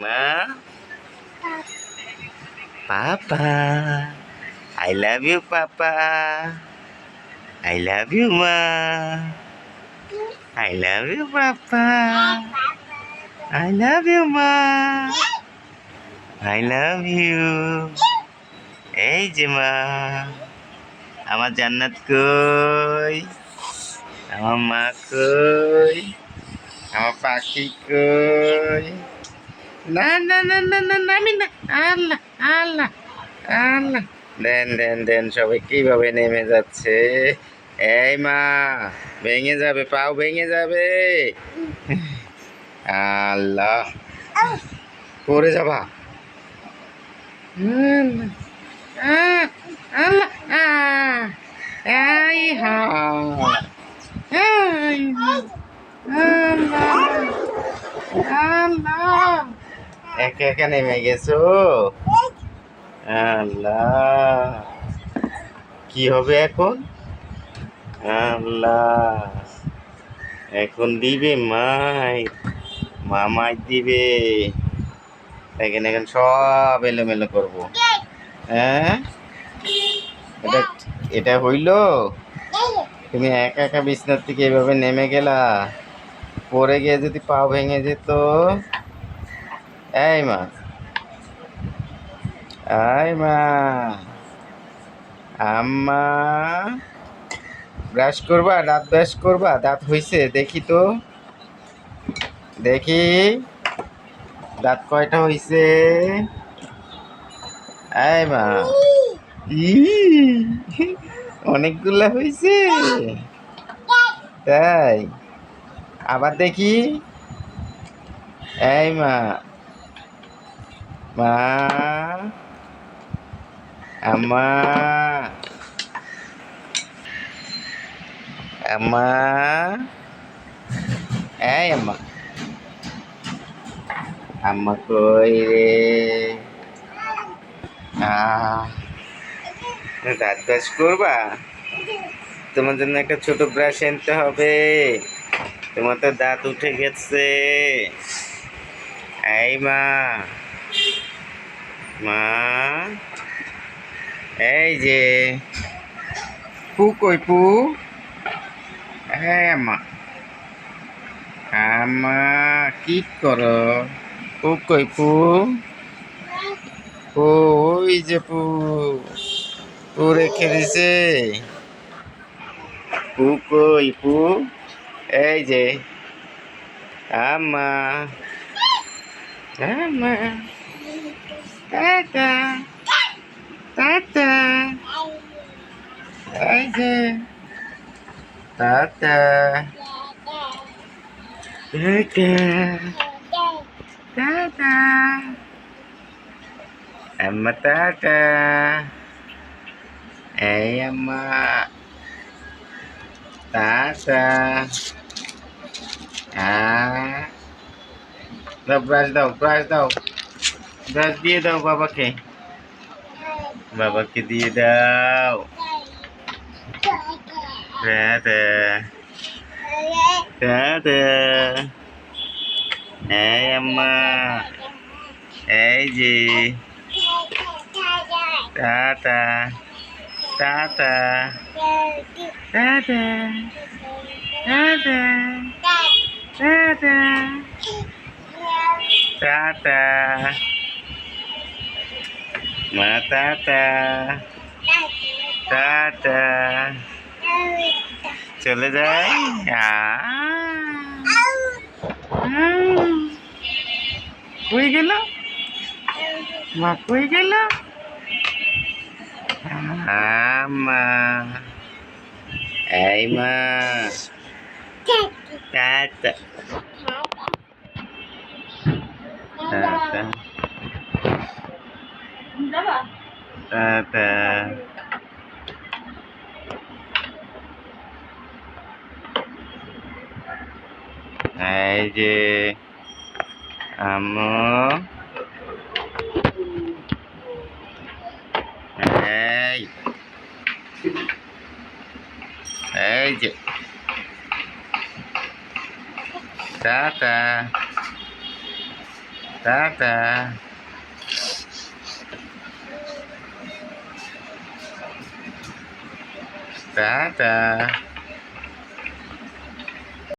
Ma, Papa. I love you, Papa. I love you, Ma. I love you, Papa. I love you, Ma. I love you. এই যে মা, আমার জান্নাত কই, আমার মা কই, আমার পাখি কই। না না না না না না, আমি না। আল্লাহ আল্লাহ আল্লাহ, দেন দেন দেন, সবাই কিভাবে নেমে যাচ্ছে। এই মা, ভেঙে যাবে, পাও ভেঙে যাবে। আল্লাহ, পড়ে যাবা। আহ, আল্লাহ, এই হা, এই আল্লাহ আল্লাহ, একা একা নেমে গেছো। আল্লাহ, কি হবে এখন? আল্লাহ, এখন দিবে মাই, মামাই দিবে। দেখেন এখন সব এলোমেলো করবো। হ্যাঁ, এটা এটা হইল? তুমি একা একা বিছনার থেকে এভাবে নেমে গেলা, পড়ে গিয়ে যদি পা ভেঙে যেত। এই মা, এই মা, আম্মা, ব্রাশ করবা? দাঁত ব্রাশ করবা? দাঁত হইছে দেখি তো, দেখি দাঁত কয়টা হইছে। এই মা, ই, অনেকগুলা হইছে তাই? আবার দেখি। এই মা, মা, আম্মা, আম্মা, এই আম্মা, আম্মা কই রে? দাঁত ব্রাশ করবা? তোমার জন্য একটা ছোট ব্রাশ আনতে হবে। তোমার তো দাঁত উঠে গেছে। এই মা, মা, এই যে পু কই পু? এই আম্মা, আম্মা কি করো? পু কই পু? পু, ওই যে পু, পু রেখে দিছে। পু কই পু? এই যে আম্মা, আম্মা, টাটা টাটা, এই যে টাটা টাটা টাটা, আম্মা টাটা। এই আম্মা, টাটা। দাও ব্রাশ দাও, ব্রাশ দাও, ব্রাশ দিয়ে দাও বাবাকে, বাবাকে দিয়ে দাও। Tata tata. এই আম্মা, এই যে tata tata tata tata tata tata, মা টাটা টাটা। চলে যাই। কই গেল মা, কই গেল? মা, এই মা, টাটা টাটা টাটা। এই যে আম্মু, এই এই যে টাটা। টাটা। টাটা।